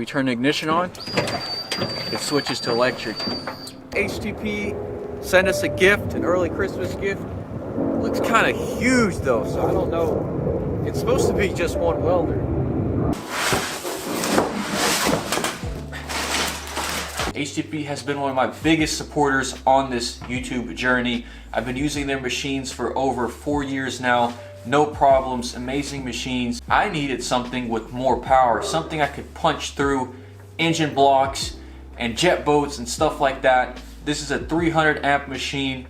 turn the ignition on, it switches to electric. HTP sent us a gift, an early Christmas gift. It looks kind of huge though, so I don't know. It's supposed to be just one welder. HTP has been one of my biggest supporters on this YouTube journey. I've been using their machines for over 4 years now. No problems, amazing machines. I needed something with more power, something I could punch through engine blocks and jet boats and stuff like that. This is a 300 amp machine.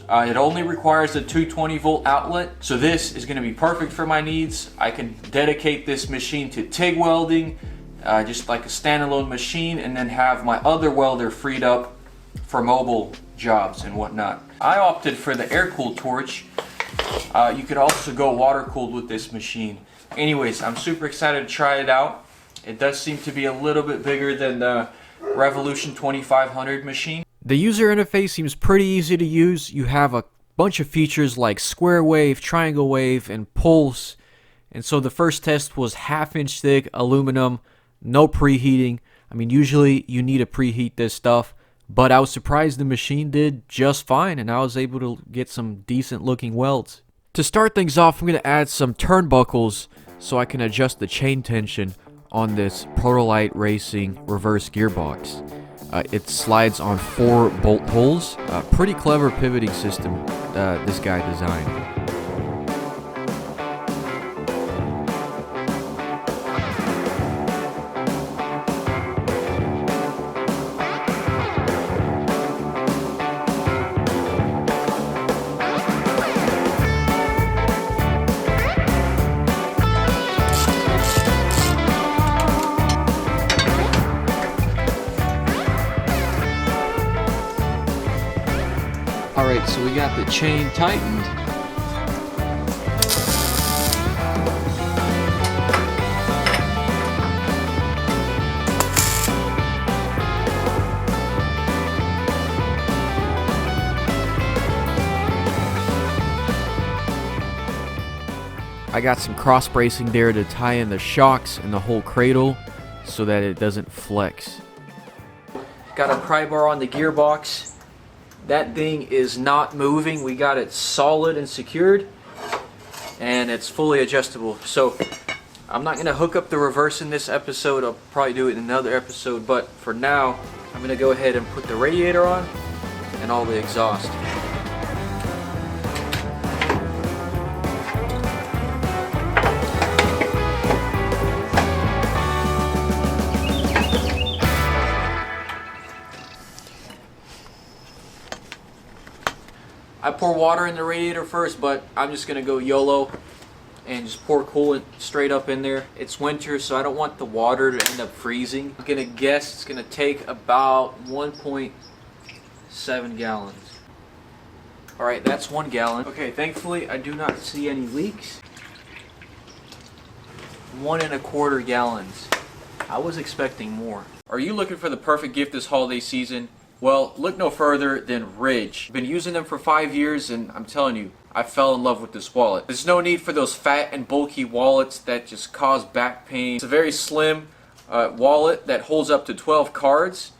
It only requires a 220 volt outlet, so this is going to be perfect for my needs. I can dedicate this machine to TIG welding, just like a standalone machine, and then have my other welder freed up for mobile jobs and whatnot. I opted for the air-cooled torch. You could also go water-cooled with this machine. Anyways, I'm super excited to try it out. It does seem to be a little bit bigger than the Revolution 2500 machine. The user interface seems pretty easy to use. You have a bunch of features like square wave, triangle wave, and pulse. And so the first test was 1/2 inch thick aluminum, no preheating. I mean, usually you need to preheat this stuff, but I was surprised the machine did just fine and I was able to get some decent looking welds. To start things off, I'm going to add some turnbuckles so I can adjust the chain tension on this Protolite Racing reverse gearbox. It slides on 4 bolt holes. Pretty clever pivoting system this guy designed. Alright, so we got the chain tightened. I got some cross bracing there to tie in the shocks and the whole cradle so that it doesn't flex. Got a pry bar on the gearbox. That thing is not moving. We got it solid and secured, and it's fully adjustable. So I'm not going to hook up the reverse in this episode. I'll probably do it in another episode, but for now I'm going to go ahead and put the radiator on and all the exhaust. I pour water in the radiator first, but I'm just going to go YOLO and just pour coolant straight up in there. It's winter, so I don't want the water to end up freezing. I'm going to guess it's going to take about 1.7 gallons. Alright, that's 1 gallon. Okay, thankfully I do not see any leaks. 1.25 gallons. I was expecting more. Are you looking for the perfect gift this holiday season? Well, look no further than Ridge. I've been using them for 5 years, and I'm telling you, I fell in love with this wallet. There's no need for those fat and bulky wallets that just cause back pain. It's a very slim wallet that holds up to 12 cards,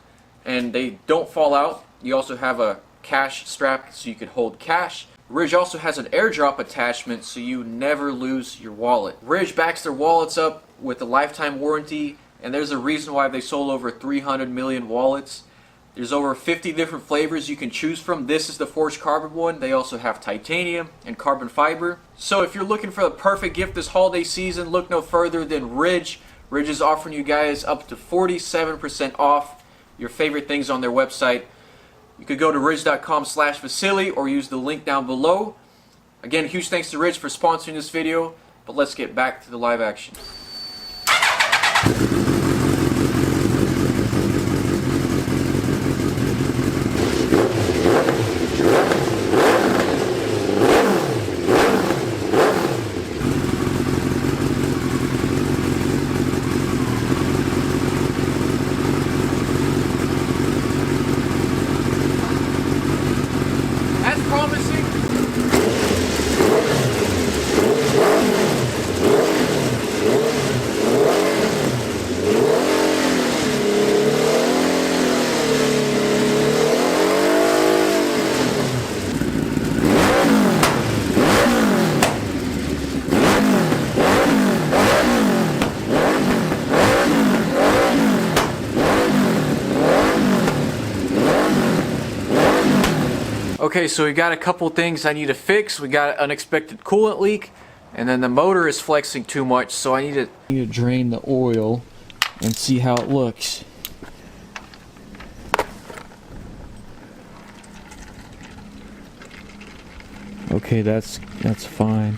and they don't fall out. You also have a cash strap so you can hold cash. Ridge also has an airdrop attachment so you never lose your wallet. Ridge backs their wallets up with a lifetime warranty, and there's a reason why they sold over 300 million wallets. There's over 50 different flavors you can choose from. This is the forged carbon one. They also have titanium and carbon fiber. So if you're looking for the perfect gift this holiday season, look no further than Ridge. Ridge is offering you guys up to 47% off your favorite things on their website. You could go to ridge.com/Vasily or use the link down below. Again, huge thanks to Ridge for sponsoring this video, but let's get back to the live action. Okay, so we got a couple things I need to fix. We got an unexpected coolant leak, and then the motor is flexing too much, so I need to drain the oil and see how it looks. Okay, that's fine.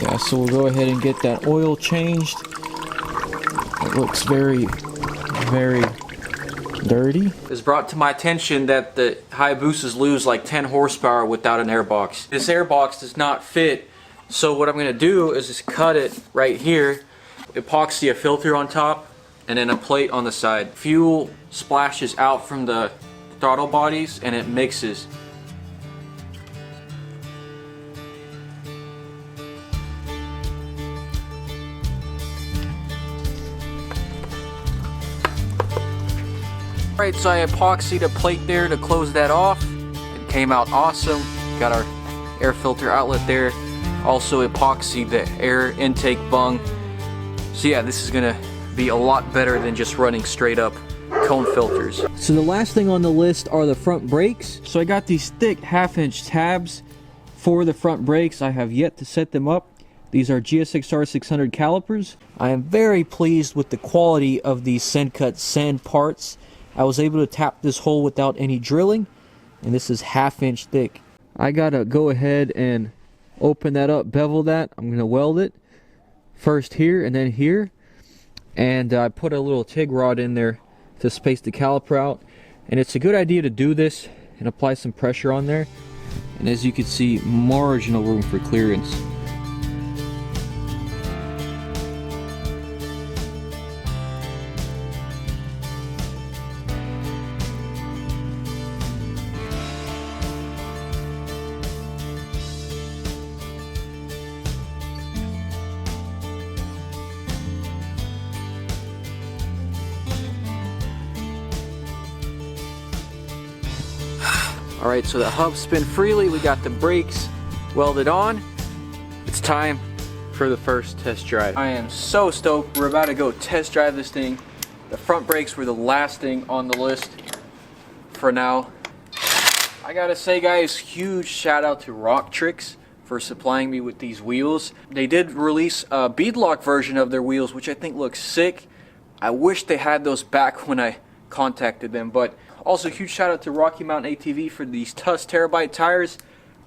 Yeah, so we'll go ahead and get that oil changed. It looks very, very dirty. It's brought to my attention that the Hayabusas lose like 10 horsepower without an airbox. This airbox does not fit, so what I'm going to do is just cut it right here, epoxy a filter on top, and then a plate on the side. Fuel splashes out from the throttle bodies and it mixes. Alright, so I epoxied a plate there to close that off. It came out awesome. Got our air filter outlet there. Also epoxied the air intake bung. So yeah, this is gonna be a lot better than just running straight up cone filters. So the last thing on the list are the front brakes. So I got these thick 1/2-inch tabs for the front brakes. I have yet to set them up. These are GSXR 600 calipers. I am very pleased with the quality of these Sendcut sand parts. I was able to tap this hole without any drilling, and this is 1/2-inch thick. I gotta go ahead and open that up, bevel that. I'm gonna weld it first here and then here, and I put a little TIG rod in there to space the caliper out. And it's a good idea to do this and apply some pressure on there, and as you can see, marginal room for clearance. Alright, so the hubs spin freely, we got the brakes welded on. It's time for the first test drive. I am so stoked. We're about to go test drive this thing. The front brakes were the last thing on the list for now. I gotta say guys, huge shout out to Rock Tricks for supplying me with these wheels. They did release a beadlock version of their wheels, which I think looks sick. I wish they had those back when I contacted them, but also huge shout out to Rocky Mountain ATV for these Tuss Terabyte tires.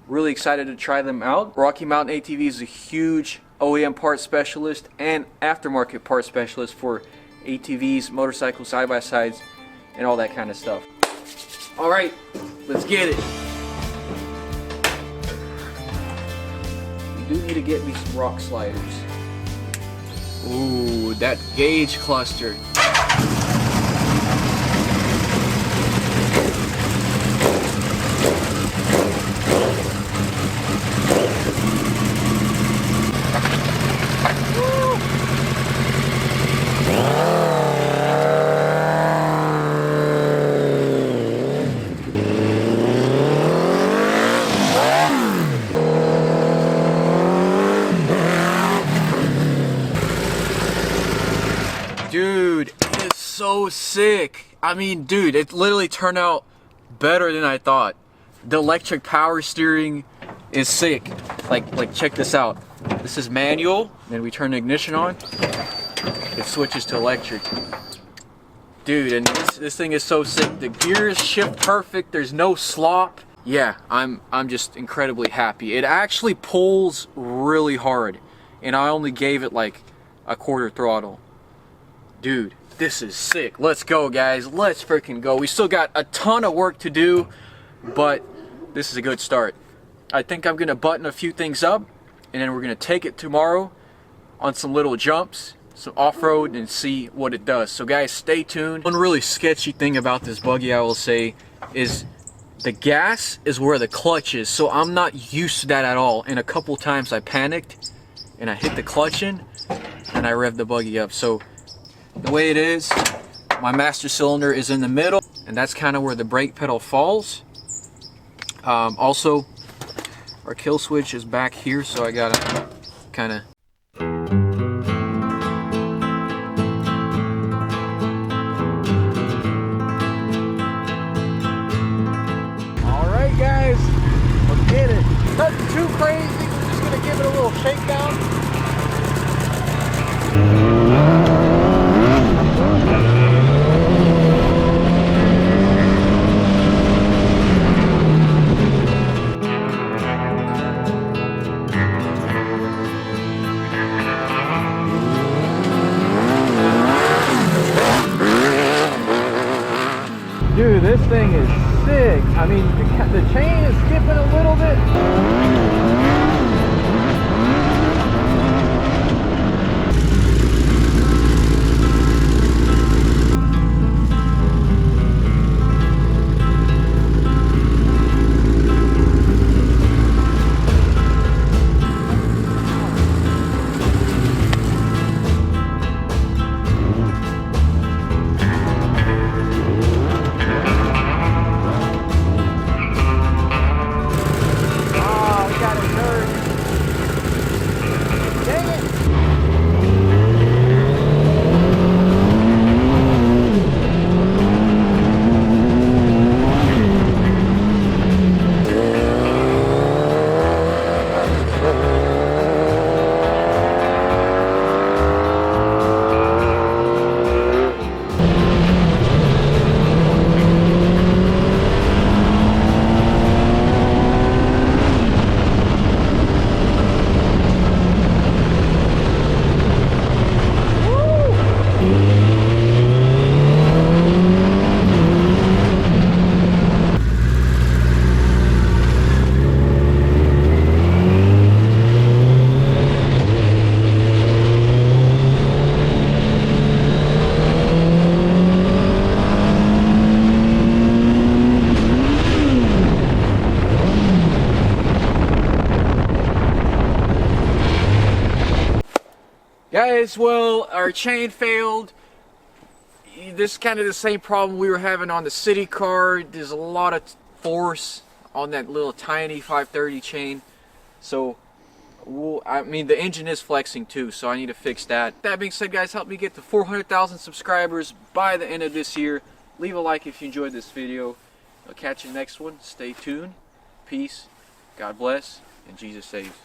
Really excited to try them out. Rocky Mountain ATV is a huge OEM part specialist and aftermarket part specialist for ATVs, motorcycles, side-by-sides, and all that kind of stuff. Alright, let's get it. We do need to get me some rock sliders. Ooh, that gauge cluster. Dude, it is so sick. I mean, dude, it literally turned out better than I thought. The electric power steering is sick. Like check this out. This is manual, then we turn the ignition on. It switches to electric. Dude, and this thing is so sick. The gears shift perfect. There's no slop. Yeah, I'm just incredibly happy. It actually pulls really hard, and I only gave it like a quarter throttle. Dude, this is sick. Let's go, guys. Let's freaking go. We still got a ton of work to do, but this is a good start. I think I'm gonna button a few things up, and then we're gonna take it tomorrow on some little jumps, some off-road, and see what it does. So guys, stay tuned. One really sketchy thing about this buggy, I will say, is the gas is where the clutch is. So I'm not used to that at all. And a couple times I panicked and I hit the clutch in and I revved the buggy up. So the way it is, my master cylinder is in the middle, and that's kind of where the brake pedal falls. Also, our kill switch is back here, so I gotta kind of get it. Nothing too crazy. We're just gonna give it a little shakedown. Dude, this thing is sick. I mean, the chain is skipping a little bit. Guys, well, our chain failed. This is kind of the same problem we were having on the city car. There's a lot of force on that little tiny 530 chain. So, I mean, the engine is flexing too, so I need to fix that. That being said, guys, help me get to 400,000 subscribers by the end of this year. Leave a like if you enjoyed this video. I'll catch you next one. Stay tuned. Peace. God bless. And Jesus saves.